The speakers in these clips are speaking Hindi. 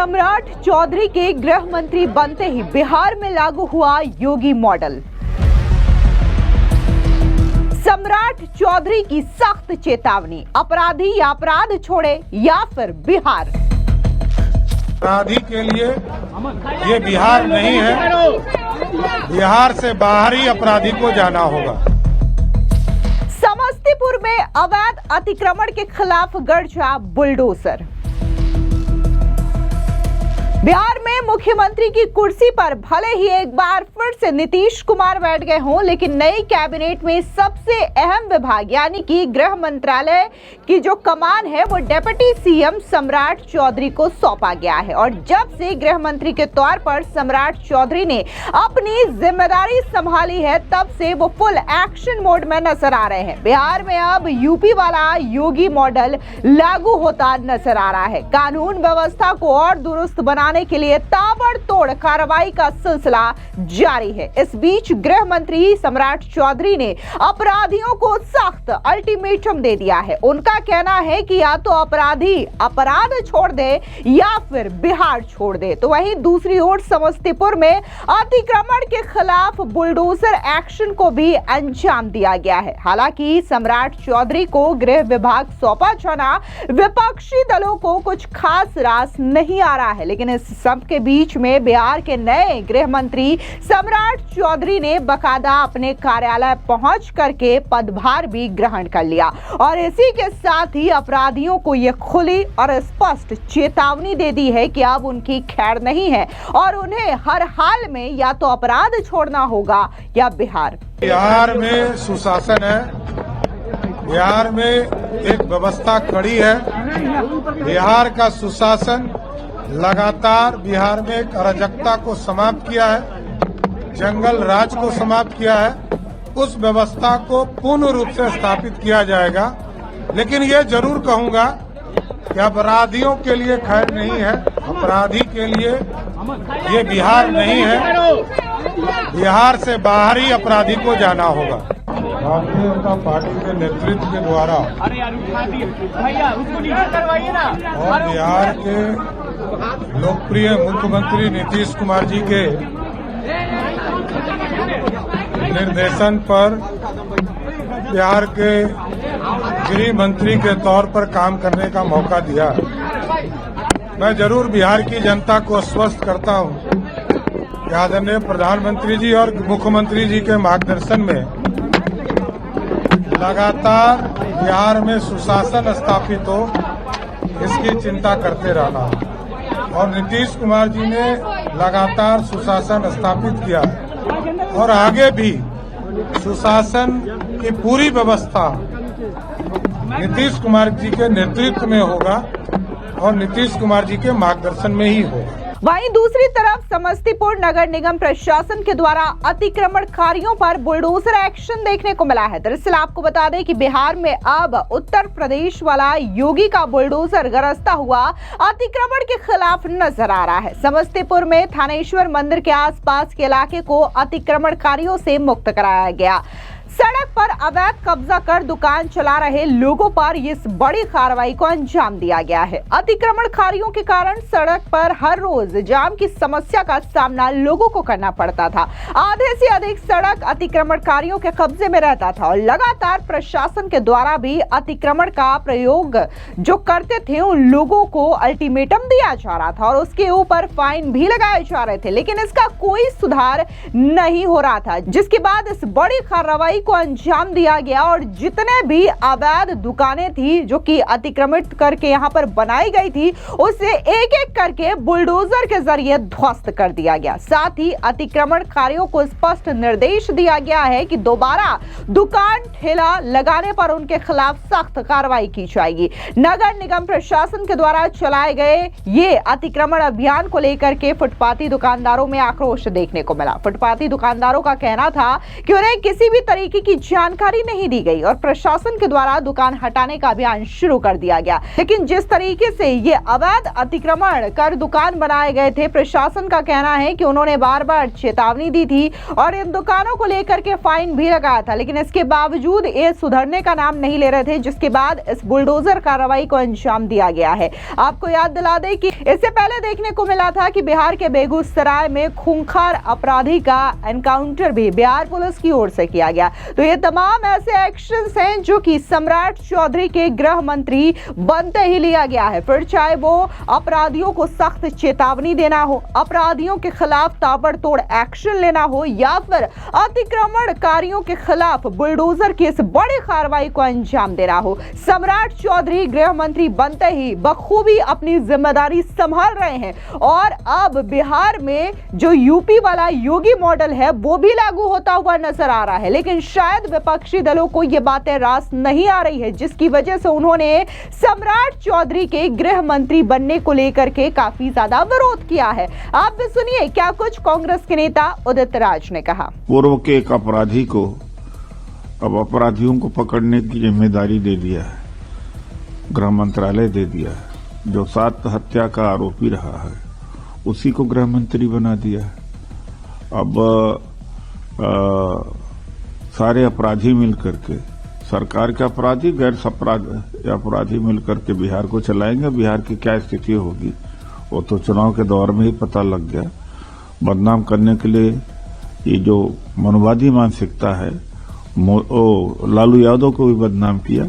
सम्राट चौधरी के गृह मंत्री बनते ही बिहार में लागू हुआ योगी मॉडल। सम्राट चौधरी की सख्त चेतावनी, अपराधी या अपराध छोड़े या फिर बिहार। अपराधी के लिए ये बिहार नहीं है, बिहार से बाहर ही अपराधी को जाना होगा। समस्तीपुर में अवैध अतिक्रमण के खिलाफ गरजा बुलडोजर। बिहार में मुख्यमंत्री की कुर्सी पर भले ही एक बार फिर से नीतीश कुमार बैठ गए हों, लेकिन नई कैबिनेट में सबसे अहम विभाग यानी कि गृह मंत्रालय की जो कमान है वो डिप्टी सीएम सम्राट चौधरी को सौंपा गया है। और जब से गृह मंत्री के तौर पर सम्राट चौधरी ने अपनी जिम्मेदारी संभाली है, तब से वो फुल एक्शन मोड में नजर आ रहे हैं। बिहार में अब यूपी वाला योगी मॉडल लागू होता नजर आ रहा है। कानून व्यवस्था को और दुरुस्त बनाने के लिए ताबड़तोड़ कार्रवाई का सिलसिला जारी है। इस बीच गृह मंत्री सम्राट चौधरी ने अपराधियों को सख्त अल्टीमेटम दे दिया है। उनका कहना है कि या तो अपराधी अपराध छोड़ दे या फिर बिहार छोड़ दे। तो वहीं दूसरी ओर समस्तीपुर में अतिक्रमण के खिलाफ बुलडोजर एक्शन को भी अंजाम दिया गया है। हालांकि सम्राट चौधरी को गृह विभाग सौंपा जाना विपक्षी दलों को कुछ खास रास नहीं आ रहा है, लेकिन इस सब के बीच में बिहार के नए गृह मंत्री सम्राट चौधरी ने बकायदा अपने कार्यालय पहुंच करके पदभार भी ग्रहण कर लिया और इसी के साथ ही अपराधियों को यह खुली और स्पष्ट चेतावनी दे दी है कि अब उनकी खैर नहीं है और उन्हें हर हाल में या तो अपराध छोड़ना होगा या बिहार। बिहार में सुशासन है, बिहार में एक व्यवस्था कड़ी है। बिहार का सुशासन लगातार बिहार में एक अराजकता को समाप्त किया है, जंगल राज को समाप्त किया है। उस व्यवस्था को पूर्ण रूप से स्थापित किया जाएगा, लेकिन ये जरूर कहूंगा कि अपराधियों के लिए खैर नहीं है। अपराधी के लिए ये बिहार नहीं है, बिहार से बाहर ही अपराधी को जाना होगा। भारतीय जनता पार्टी के नेतृत्व के द्वारा और बिहार के लोकप्रिय मुख्यमंत्री नीतीश कुमार जी के निर्देशन पर बिहार के गृह मंत्री के तौर पर काम करने का मौका दिया। मैं जरूर बिहार की जनता को आश्वस्त करता हूं कि आदरणीय प्रधानमंत्री जी और मुख्यमंत्री जी के मार्गदर्शन में लगातार बिहार में सुशासन स्थापित हो, इसकी चिंता करते रहना। और नीतीश कुमार जी ने लगातार सुशासन स्थापित किया और आगे भी सुशासन की पूरी व्यवस्था नीतीश कुमार जी के नेतृत्व में होगा और नीतीश कुमार जी के मार्गदर्शन में ही होगा। वहीं दूसरी तरफ समस्तीपुर नगर निगम प्रशासन के द्वारा अतिक्रमणकारियों पर बुलडोजर एक्शन देखने को मिला है। दरअसल आपको बता दें कि बिहार में अब उत्तर प्रदेश वाला योगी का बुलडोजर गरजता हुआ अतिक्रमण के खिलाफ नजर आ रहा है। समस्तीपुर में थानेश्वर मंदिर के आसपास के इलाके को अतिक्रमणकारियों से मुक्त कराया गया। सड़क पर अवैध कब्जा कर दुकान चला रहे लोगों पर इस बड़ी कार्रवाई को अंजाम दिया गया है। अतिक्रमणकारियों के कारण सड़क पर हर रोज जाम की समस्या का सामना लोगों को करना पड़ता था। आधे से अधिक सड़क अतिक्रमणकारियों के कब्जे में रहता था और लगातार प्रशासन के द्वारा भी अतिक्रमण का प्रयोग जो करते थे उन लोगों को अल्टीमेटम दिया जा रहा था और उसके ऊपर फाइन भी लगाए जा रहे थे, लेकिन इसका कोई सुधार नहीं हो रहा था, जिसके बाद इस बड़ी कार्रवाई को अंजाम दिया गया और जितने भी अवैध दुकानें थी जो कि अतिक्रमित करके यहां पर बनाई गई थी, उसे एक एक करके बुलडोजर के जरिए ध्वस्त कर दिया गया। साथ ही अतिक्रमणकारियों को स्पष्ट निर्देश दिया गया है कि दोबारा दुकान ठेला लगाने पर उनके खिलाफ सख्त कार्रवाई की जाएगी। नगर निगम प्रशासन के द्वारा चलाए गए ये अतिक्रमण अभियान को लेकर के फुटपाती दुकानदारों में आक्रोश देखने को मिला। फुटपाती दुकानदारों का कहना था कि उन्हें किसी भी तरीके तरीके की जानकारी नहीं दी गई और प्रशासन के द्वारा दुकान हटाने का अभियान शुरू कर दिया गया। लेकिन जिस तरीके से ये अवैध अतिक्रमण कर दुकान बनाए गए थे, प्रशासन का कहना है कि उन्होंने बार बार चेतावनी दी थी और इन दुकानों को लेकर के फाइन भी लगाया था, लेकिन इसके बावजूद ये सुधरने का नाम नहीं ले रहे थे, जिसके बाद इस बुलडोजर कार्रवाई को अंजाम दिया गया है। आपको याद दिला दें कि इससे पहले देखने को मिला था कि बिहार के बेगूसराय में खूंखार अपराधी का एनकाउंटर भी बिहार पुलिस की ओर से किया गया। तो ये तमाम ऐसे एक्शंस हैं जो कि सम्राट चौधरी के गृह मंत्री बनते ही लिया गया है। फिर चाहे वो अपराधियों को सख्त चेतावनी देना हो, अपराधियों के खिलाफ ताबड़तोड़ एक्शन लेना हो, या फिर अतिक्रमणकारियों के खिलाफ बुलडोजर की इस बड़ी कार्रवाई को अंजाम देना हो, सम्राट चौधरी गृह मंत्री बनते ही बखूबी अपनी जिम्मेदारी संभाल रहे हैं। और अब बिहार में जो यूपी वाला योगी मॉडल है वो भी लागू होता हुआ नजर आ रहा है, लेकिन शायद विपक्षी दलों को ये बातें रास नहीं आ रही है, जिसकी वजह से उन्होंने सम्राट चौधरी के गृह मंत्री बनने को लेकर के काफी ज्यादा विरोध किया है। आप भी सुनिए क्या कुछ कांग्रेस के नेता उदित राज ने कहा। पूर्व के एक अपराधी को अब अपराधियों को पकड़ने की जिम्मेदारी दे दिया है, गृह मंत्रालय दे दिया है। जो 7 हत्या का आरोपी रहा है उसी को गृह मंत्री बना दिया है। अब सारे अपराधी मिलकर के, सरकार के अपराधी, गैर अपराधी मिलकर के बिहार को चलाएंगे। बिहार की क्या स्थिति होगी वो तो चुनाव के दौर में ही पता लग गया। बदनाम करने के लिए ये जो मनोवादी मानसिकता है, लालू यादव को भी बदनाम किया,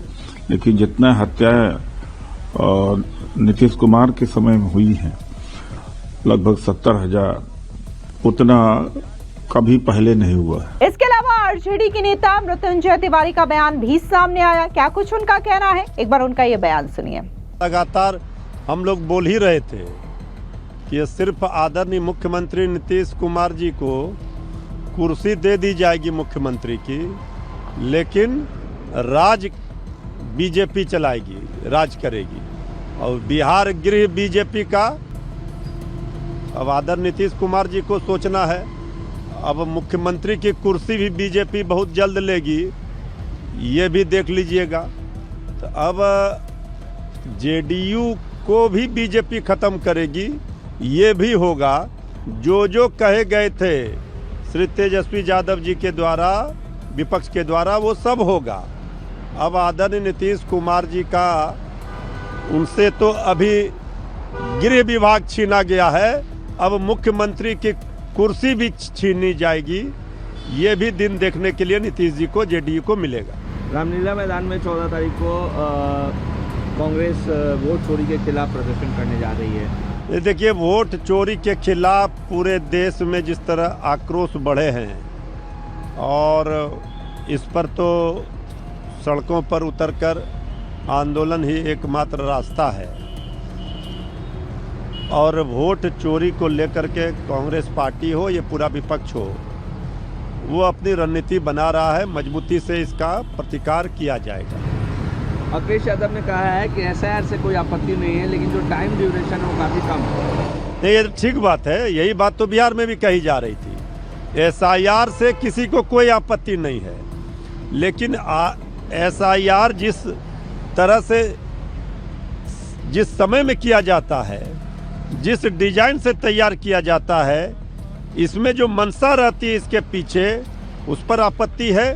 लेकिन जितना हत्याएं नीतीश कुमार के समय में हुई हैं, लगभग 70,000, उतना कभी पहले नहीं हुआ है। इसके अलावा आरजेडी के नेता मृत्युंजय तिवारी का बयान भी सामने आया। क्या कुछ उनका कहना है, एक बार उनका ये बयान सुनिए। लगातार हम लोग बोल ही रहे थे कि ये सिर्फ आदरणीय मुख्यमंत्री नीतीश कुमार जी को कुर्सी दे दी जाएगी मुख्यमंत्री की, लेकिन राज बीजेपी चलाएगी, राज करेगी। और बिहार गृह बीजेपी का अब आदरणीय नीतीश कुमार जी को सोचना है। अब मुख्यमंत्री की कुर्सी भी बीजेपी बहुत जल्द लेगी, ये भी देख लीजिएगा। तो अब जेडीयू को भी बीजेपी खत्म करेगी, ये भी होगा। जो कहे गए थे श्री तेजस्वी यादव जी के द्वारा, विपक्ष के द्वारा, वो सब होगा। अब आदरणीय नीतीश कुमार जी का उनसे तो अभी गृह विभाग छीना गया है, अब मुख्यमंत्री की कुर्सी भी छीनी जाएगी। ये भी दिन देखने के लिए नीतीश जी को, जेडीयू को मिलेगा। रामलीला मैदान में 14 तारीख को कांग्रेस वोट चोरी के खिलाफ प्रदर्शन करने जा रही है। ये देखिए, वोट चोरी के खिलाफ पूरे देश में जिस तरह आक्रोश बढ़े हैं, और इस पर तो सड़कों पर उतरकर आंदोलन ही एकमात्र रास्ता है। और वोट चोरी को लेकर के कांग्रेस पार्टी हो या पूरा विपक्ष हो, वो अपनी रणनीति बना रहा है। मजबूती से इसका प्रतिकार किया जाएगा। अखिलेश यादव ने कहा है कि एसआईआर से कोई आपत्ति नहीं है, लेकिन जो टाइम ड्यूरेशन है वो काफ़ी कम है। ये ठीक बात है, यही बात तो बिहार में भी कही जा रही थी। एसआईआर से किसी को कोई आपत्ति नहीं है, लेकिन एसआईआर जिस तरह से, जिस समय में किया जाता है, जिस डिजाइन से तैयार किया जाता है, इसमें जो मंशा रहती है इसके पीछे, उस पर आपत्ति है।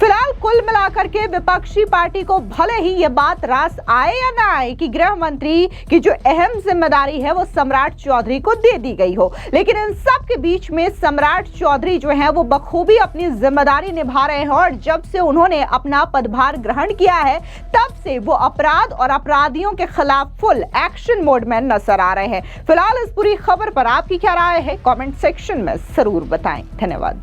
फिलहाल कुल मिलाकर के विपक्षी पार्टी को भले ही ये बात रास आए या ना आए कि गृह मंत्री की जो अहम जिम्मेदारी है वो सम्राट चौधरी को दे दी गई हो, लेकिन इन सब के बीच में सम्राट चौधरी जो है वो बखूबी अपनी जिम्मेदारी निभा रहे हैं। और जब से उन्होंने अपना पदभार ग्रहण किया है, तब से वो अपराध और अपराधियों के खिलाफ फुल एक्शन मोड में नजर आ रहे हैं। फिलहाल इस पूरी खबर पर आपकी क्या राय है, कॉमेंट सेक्शन में जरूर बताएं। धन्यवाद।